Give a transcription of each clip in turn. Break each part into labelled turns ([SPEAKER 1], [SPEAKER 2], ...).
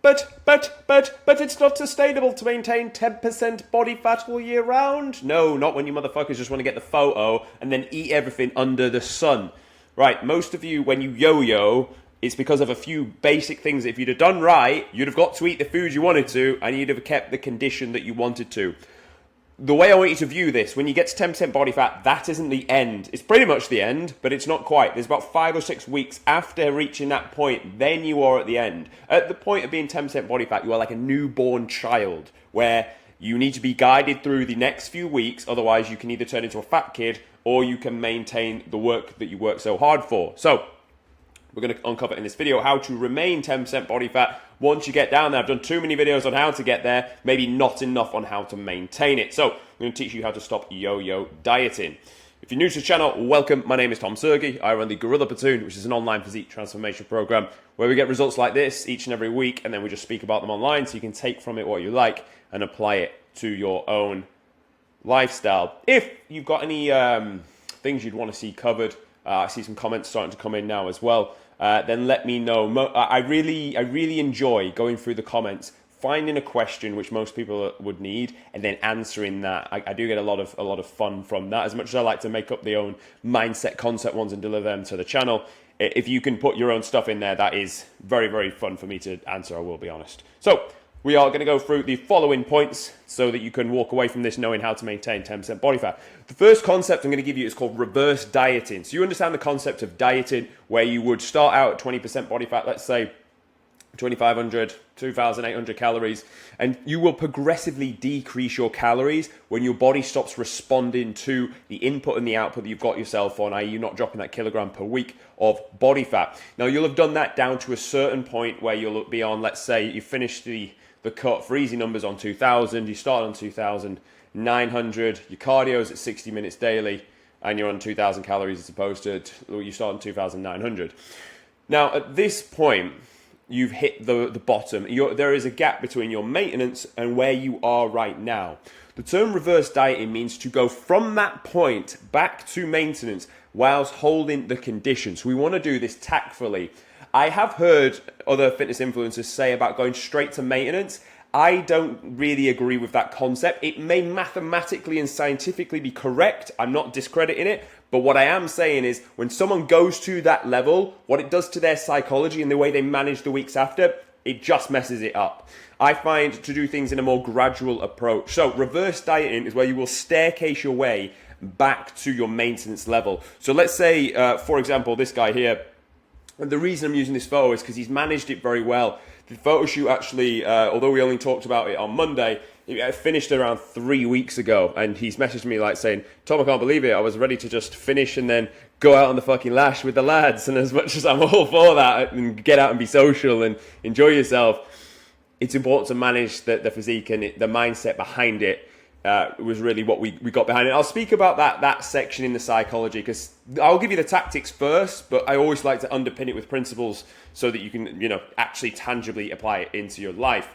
[SPEAKER 1] but it's not sustainable to maintain 10% body fat all year round. No, not when you motherfuckers just want to get the photo and then eat everything under the sun. Right, most of you, when you yo-yo, it's because of a few basic things. If you'd have done right, you'd have got to eat the food you wanted to, and you'd have kept the condition that you wanted to. The way I want you to view this, when you get to 10% body fat, that isn't the end. It's pretty much the end, but it's not quite. There's about 5 or 6 weeks after reaching that point, then you are at the end. At the point of being 10% body fat, you are like a newborn child, where you need to be guided through the next few weeks, otherwise you can either turn into a fat kid, or you can maintain the work that you work so hard for. So, we're going to uncover in this video how to remain 10% body fat once you get down there. I've done too many videos on how to get there, maybe not enough on how to maintain it. So I'm going to teach you how to stop yo-yo dieting. If you're new to the channel, welcome. My name is Tom Sergey. I run the Gorilla Platoon, which is an online physique transformation program where we get results like this each and every week, and then we just speak about them online so you can take from it what you like and apply it to your own lifestyle. If you've got any things you'd want to see covered, I see some comments starting to come in now as well. Then let me know. I really enjoy going through the comments, finding a question which most people would need, and then answering that. I do get a lot of fun from that. As much as I like to make up the own mindset concept ones and deliver them to the channel, if you can put your own stuff in there, that is very, very fun for me to answer, I will be honest. So we are going to go through the following points so that you can walk away from this knowing how to maintain 10% body fat. The first concept I'm going to give you is called reverse dieting. So you understand the concept of dieting, where you would start out at 20% body fat, let's say 2,500, 2,800 calories, and you will progressively decrease your calories when your body stops responding to the input and the output that you've got yourself on, i.e. you're not dropping that kilogram per week of body fat. Now you'll have done that down to a certain point where you'll be on, let's say you finish the cut for easy numbers on 2,000, you start on 2,900, your cardio is at 60 minutes daily, and you're on 2,000 calories as opposed to you start on 2,900. Now, at this point, you've hit the bottom. There is a gap between your maintenance and where you are right now. The term reverse dieting means to go from that point back to maintenance whilst holding the condition. So we want to do this tactfully. I have heard other fitness influencers say about going straight to maintenance. I don't really agree with that concept. It may mathematically and scientifically be correct. I'm not discrediting it. But what I am saying is when someone goes to that level, what it does to their psychology and the way they manage the weeks after, it just messes it up. I find to do things in a more gradual approach. So reverse dieting is where you will staircase your way back to your maintenance level. So let's say, for example, this guy here, and the reason I'm using this photo is because he's managed it very well. The photo shoot actually, although we only talked about it on Monday, it finished around 3 weeks ago. And he's messaged me like saying, Tom, I can't believe it. I was ready to just finish and then go out on the fucking lash with the lads. And as much as I'm all for that and get out and be social and enjoy yourself, it's important to manage the physique and the mindset behind it. Was really what we got behind it. I'll speak about that section in the psychology because I'll give you the tactics first, but I always like to underpin it with principles so that you can, actually tangibly apply it into your life.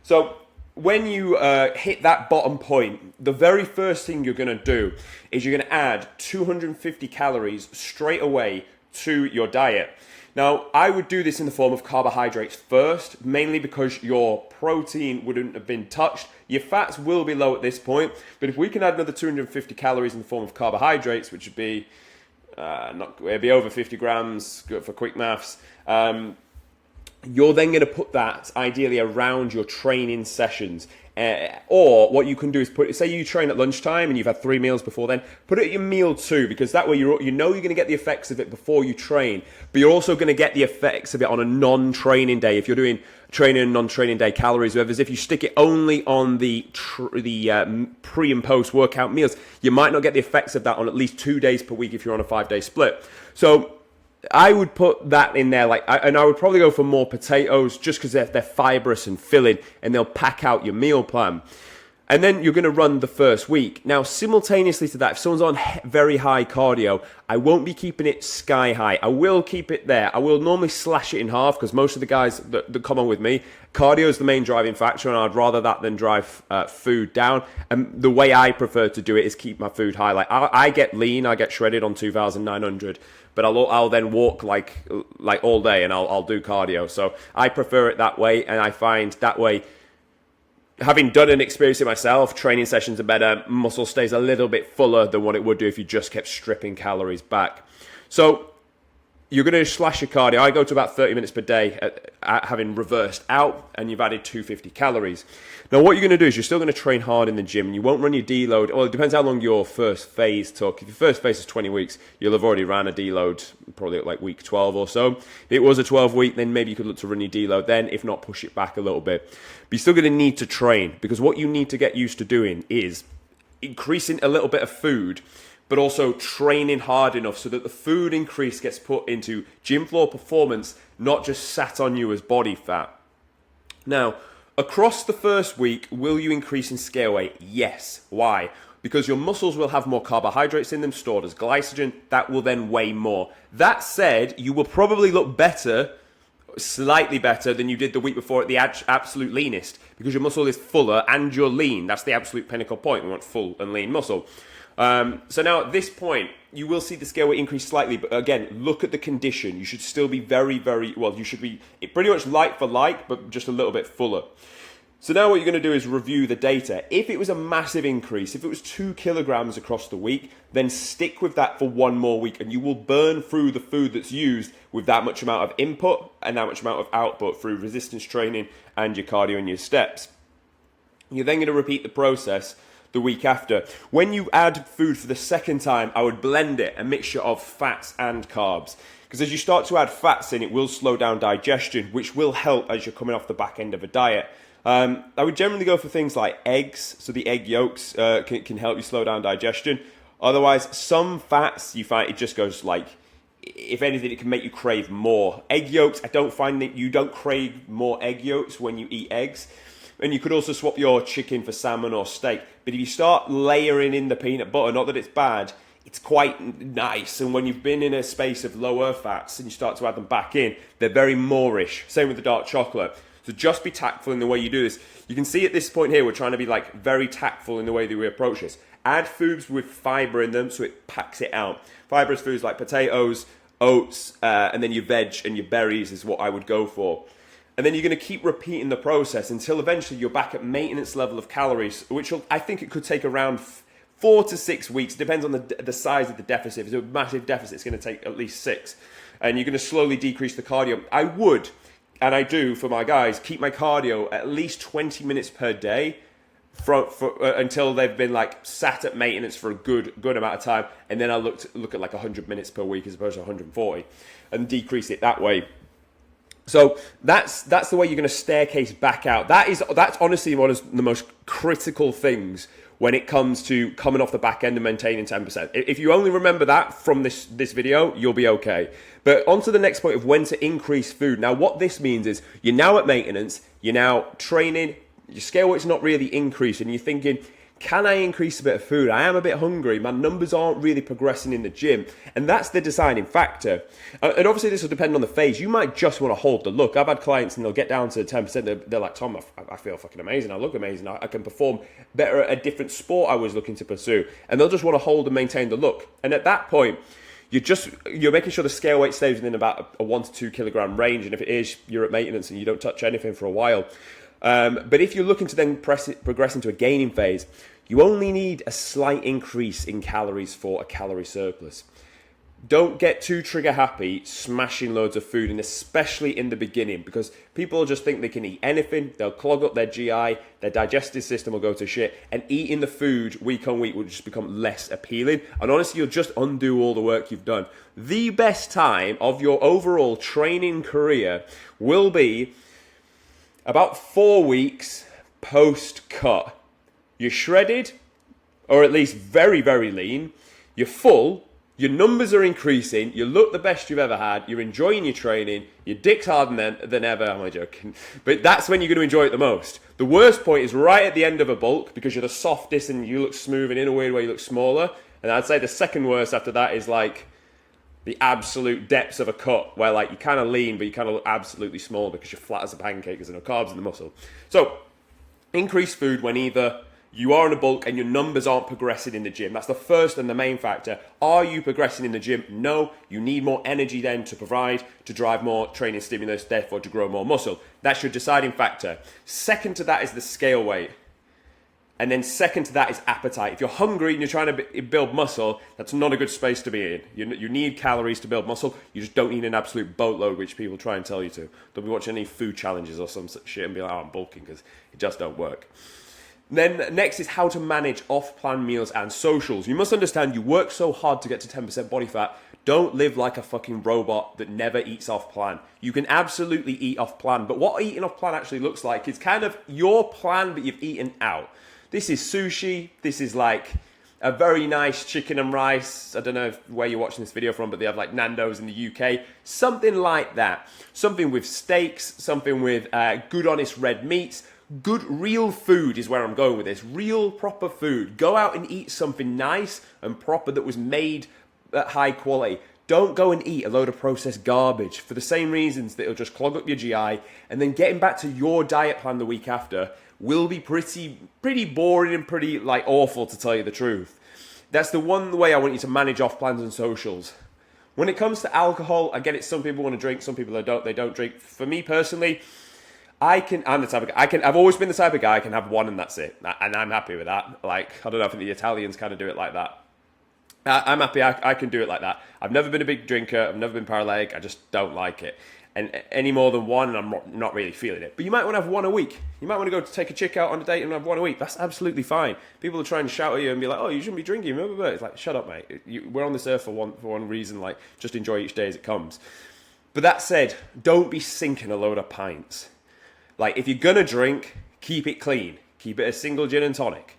[SPEAKER 1] So when you hit that bottom point, the very first thing you're going to do is you're going to add 250 calories straight away to your diet. Now, I would do this in the form of carbohydrates first, mainly because your protein wouldn't have been touched. Your fats will be low at this point, but if we can add another 250 calories in the form of carbohydrates, which would be it'd be over 50 grams, good for quick maths, you're then going to put that ideally around your training sessions. Or what you can do is say you train at lunchtime and you've had 3 meals before then, put it at your meal too, because that way you're going to get the effects of it before you train, but you're also going to get the effects of it on a non-training day. If you're doing training and non-training day calories, whereas if you stick it only on the pre and post workout meals, you might not get the effects of that on at least 2 days per week if you're on a 5-day split. So I would put that in there, and I would probably go for more potatoes just because they're fibrous and filling, and they'll pack out your meal plan. And then you're going to run the first week. Now, simultaneously to that, if someone's on very high cardio, I won't be keeping it sky high. I will keep it there. I will normally slash it in half because most of the guys that come on with me, cardio is the main driving factor, and I'd rather that than drive food down. And the way I prefer to do it is keep my food high. Like I get lean, I get shredded on 2,900, but I'll then walk like all day, and I'll do cardio. So I prefer it that way, and I find that way, having done and experienced it myself, training sessions are better, muscle stays a little bit fuller than what it would do if you just kept stripping calories back. So you're going to slash your cardio. I go to about 30 minutes per day at having reversed out, and you've added 250 calories. Now, what you're going to do is you're still going to train hard in the gym, and you won't run your deload. Well, it depends how long your first phase took. If your first phase is 20 weeks, you'll have already ran a deload probably at like week 12 or so. If it was a 12-week, then maybe you could look to run your deload then. If not, push it back a little bit. But you're still going to need to train, because what you need to get used to doing is increasing a little bit of food, but also training hard enough so that the food increase gets put into gym floor performance, not just sat on you as body fat. Now, across the first week, will you increase in scale weight? Yes. Why? Because your muscles will have more carbohydrates in them stored as glycogen. That will then weigh more. That said, you will probably look better, slightly better than you did the week before at the absolute leanest, because your muscle is fuller and you're lean. That's the absolute pinnacle point. We want full and lean muscle. So now at this point, you will see the scale weight increase slightly, but again, look at the condition. You should still be very, you should be pretty much like for like, but just a little bit fuller. So now what you're going to do is review the data. If it was a massive increase, if it was 2 kilograms across the week, then stick with that for one more week, and you will burn through the food that's used with that much amount of input and that much amount of output through resistance training and your cardio and your steps. You're then going to repeat the process the week after. When you add food for the second time, I would blend it, a mixture of fats and carbs. Because as you start to add fats in, it will slow down digestion, which will help as you're coming off the back end of a diet. I would generally go for things like eggs, so the egg yolks can help you slow down digestion. Otherwise, some fats, you find it just goes like, if anything, it can make you crave more. Egg yolks, I don't find that you don't crave more egg yolks when you eat eggs. And you could also swap your chicken for salmon or steak. But if you start layering in the peanut butter, not that it's bad, it's quite nice. And when you've been in a space of lower fats and you start to add them back in, they're very moreish. Same with the dark chocolate. So just be tactful in the way you do this. You can see at this point here, we're trying to be like very tactful in the way that we approach this. Add foods with fiber in them so it packs it out. Fibrous foods like potatoes, oats, and then your veg and your berries is what I would go for. And then you're going to keep repeating the process until eventually you're back at maintenance level of calories, which I think it could take around 4 to 6 weeks. It depends on the size of the deficit. If it's a massive deficit, it's going to take at least 6. And you're going to slowly decrease the cardio. I would, and I do for my guys, keep my cardio at least 20 minutes per day until they've been like sat at maintenance for a good amount of time. And then I look at like 100 minutes per week as opposed to 140 and decrease it that way. So that's the way you're going to staircase back out. That's honestly one of the most critical things when it comes to coming off the back end and maintaining 10%. If you only remember that from this video, you'll be okay. But on to the next point of when to increase food. Now, what this means is you're now at maintenance, you're now training, your scale weight's not really increasing, you're thinking, can I increase a bit of food? I am a bit hungry. My numbers aren't really progressing in the gym. And that's the deciding factor. And obviously this will depend on the phase. You might just want to hold the look. I've had clients and they'll get down to 10%. They're like, Tom, I feel fucking amazing. I look amazing. I can perform better at a different sport I was looking to pursue. And they'll just want to hold and maintain the look. And at that point, you're making sure the scale weight stays within about a 1 to 2 kilogram range. And if it is, you're at maintenance and you don't touch anything for a while. But if you're looking to then progress into a gaining phase, you only need a slight increase in calories for a calorie surplus. Don't get too trigger happy smashing loads of food, and especially in the beginning, because people just think they can eat anything. They'll clog up their GI, their digestive system will go to shit, and eating the food week on week will just become less appealing. And honestly, you'll just undo all the work you've done. The best time of your overall training career will be about 4 weeks post-cut. You're shredded, or at least very, very lean. You're full, Your numbers are increasing. You look the best you've ever had. You're enjoying your training. Your dick's harder than ever. Am I joking? But that's when you're going to enjoy it the most. The worst point is right at the end of a bulk because you're the softest and you look smooth, and in a weird way you look smaller. And I'd say the second worst after that is like the absolute depths of a cut where like you kind of lean but you kind of look absolutely small because you're flat as a pancake because there's no carbs in the muscle. So increase food when either you are in a bulk and your numbers aren't progressing in the gym. That's the first and the main factor. Are you progressing in the gym? No. You need more energy then to provide, to drive more training stimulus, therefore to grow more muscle. That's your deciding factor. Second to that is the scale weight. And then second to that is appetite. If you're hungry and you're trying to build muscle, that's not a good space to be in. You need calories to build muscle. You just don't need an absolute boatload, which people try and tell you to. Don't be watching any food challenges or some shit and be like, oh, I'm bulking, because it just don't work. Then next is how to manage off-plan meals and socials. You must understand you work so hard to get to 10% body fat. Don't live like a fucking robot that never eats off-plan. You can absolutely eat off-plan, but what eating off-plan actually looks like is kind of your plan, but you've eaten out. This is sushi. This is like a very nice chicken and rice. I don't know where you're watching this video from, but they have like Nando's in the UK. Something like that. Something with steaks, something with good, honest red meats. Good, real food is where I'm going with this. Real, proper food. Go out and eat something nice and proper that was made at high quality. Don't go and eat a load of processed garbage for the same reasons that it'll just clog up your GI, and then getting back to your diet plan the week after will be pretty boring and pretty like awful, to tell you the truth. That's the one way I want you to manage off plans and socials. When it comes to alcohol, I get it. Some people want to drink, some people they don't drink. For me personally, I'm the type of guy, I've always been the type of guy I can have one and that's it. And I'm happy with that. Like, I don't know, I think the Italians kind of do it like that. I'm happy I can do it like that. I've never been a big drinker. I've never been paralytic. I just don't like it. And any more than one, I'm not really feeling it. But you might want to have one a week. You might want to go to take a chick out on a date and have one a week. That's absolutely fine. People are trying to shout at you and be like, oh, you shouldn't be drinking. Blah, blah, blah. It's like, shut up, mate. We're on this earth for one reason. Like, just enjoy each day as it comes. But that said, don't be sinking a load of pints. Like, if you're going to drink, keep it clean. Keep it a single gin and tonic.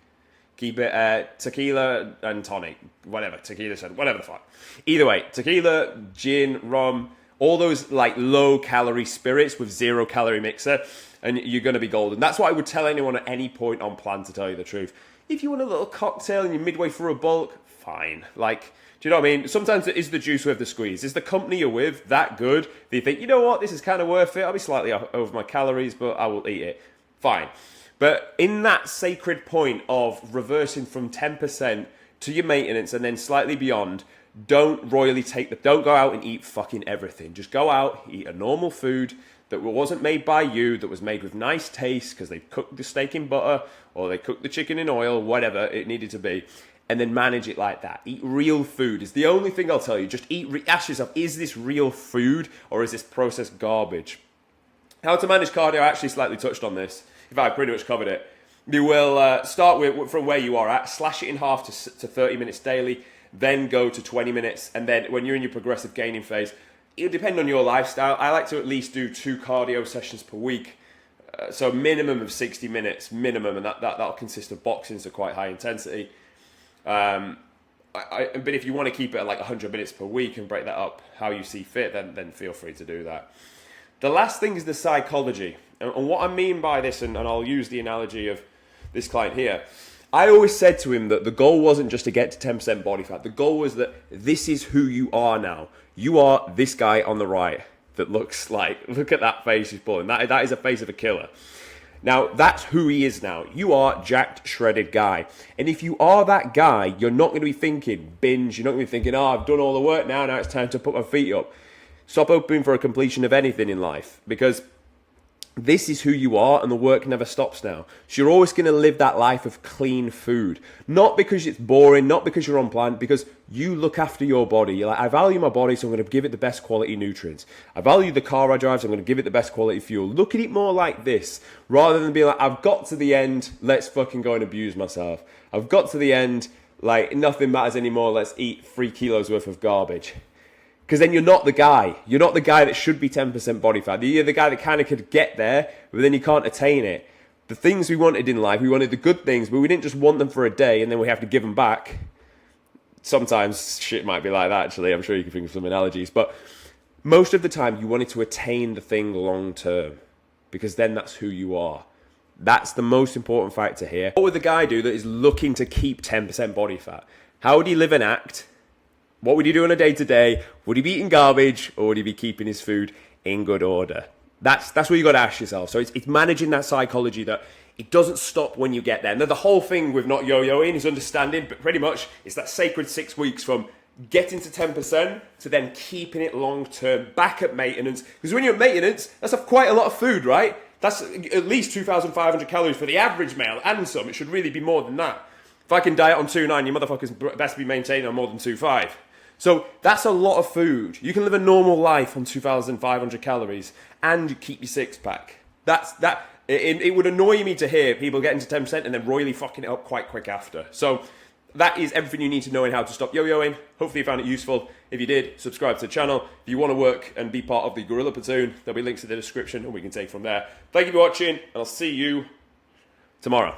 [SPEAKER 1] Keep it tequila and tonic. Whatever. Tequila, whatever the fuck. Either way, tequila, gin, rum, all those like low-calorie spirits with zero-calorie mixer, and you're going to be golden. That's what I would tell anyone at any point on plan, to tell you the truth. If you want a little cocktail and you're midway through a bulk, fine. Like, do you know what I mean? Sometimes it is the juice with the squeeze. Is the company you're with that good that you think, you know what, this is kind of worth it? I'll be slightly over my calories, but I will eat it. Fine. But in that sacred point of reversing from 10% to your maintenance and then slightly beyond, don't go out and eat fucking everything. Just go out, eat a normal food that wasn't made by you, that was made with nice taste because they cooked the steak in butter or they cooked the chicken in oil, whatever it needed to be, and then manage it like that. Eat real food is the only thing I'll tell you. Just ask yourself, is this real food or is this processed garbage? How to manage cardio, I actually slightly touched on this. In fact, I pretty much covered it. You will start from where you are at, slash it in half to 30 minutes daily, then go to 20 minutes, and then when you're in your progressive gaining phase, it'll depend on your lifestyle. I like to at least do 2 cardio sessions per week, so a minimum of 60 minutes, minimum, and that'll consist of boxing, so quite high intensity. But if you want to keep it at like 100 minutes per week and break that up how you see fit, then feel free to do that. The last thing is the psychology. And what I mean by this, and I'll use the analogy of this client here, I always said to him that the goal wasn't just to get to 10% body fat. The goal was that this is who you are now. You are this guy on the right that looks like, look at that face he's pulling. That is a face of a killer. Now, that's who he is now. You are jacked, shredded guy. And if you are that guy, you're not going to be thinking binge. You're not going to be thinking, oh, I've done all the work now it's time to put my feet up. Stop hoping for a completion of anything in life, because this is who you are and the work never stops now. So you're always going to live that life of clean food. Not because it's boring, not because you're on plan, because you look after your body. You're like, I value my body, so I'm going to give it the best quality nutrients. I value the car I drive, so I'm going to give it the best quality fuel. Look at it more like this, rather than being like, I've got to the end, let's fucking go and abuse myself. I've got to the end, like, nothing matters anymore, let's eat 3 kilos worth of garbage. Because then you're not the guy. You're not the guy that should be 10% body fat. You're the guy that kind of could get there, but then you can't attain it. The things we wanted in life, we wanted the good things, but we didn't just want them for a day and then we have to give them back. sometimes shit might be like that, actually. I'm sure you can think of some analogies. But most of the time, you wanted to attain the thing long term, because then that's who you are. That's the most important factor here. What would the guy do that is looking to keep 10% body fat? How would he live and act? What would he do on a day-to-day? Would he be eating garbage, or would he be keeping his food in good order? That's what you got to ask yourself. So it's managing that psychology that it doesn't stop when you get there. Now, the whole thing with not yo-yoing is understanding, but pretty much it's that sacred 6 weeks from getting to 10% to then keeping it long-term, back at maintenance. Because when you're at maintenance, that's quite a lot of food, right? That's at least 2,500 calories for the average male, and some. It should really be more than that. If I can diet on 2.9, you motherfuckers best be maintaining on more than 2.5. So that's a lot of food. You can live a normal life on 2,500 calories and keep your six-pack. It would annoy me to hear people getting to 10% and then royally fucking it up quite quick after. So that is everything you need to know in how to stop yo-yoing. Hopefully you found it useful. If you did, subscribe to the channel. If you want to work and be part of the Gorilla Platoon, there'll be links in the description and we can take from there. Thank you for watching, and I'll see you tomorrow.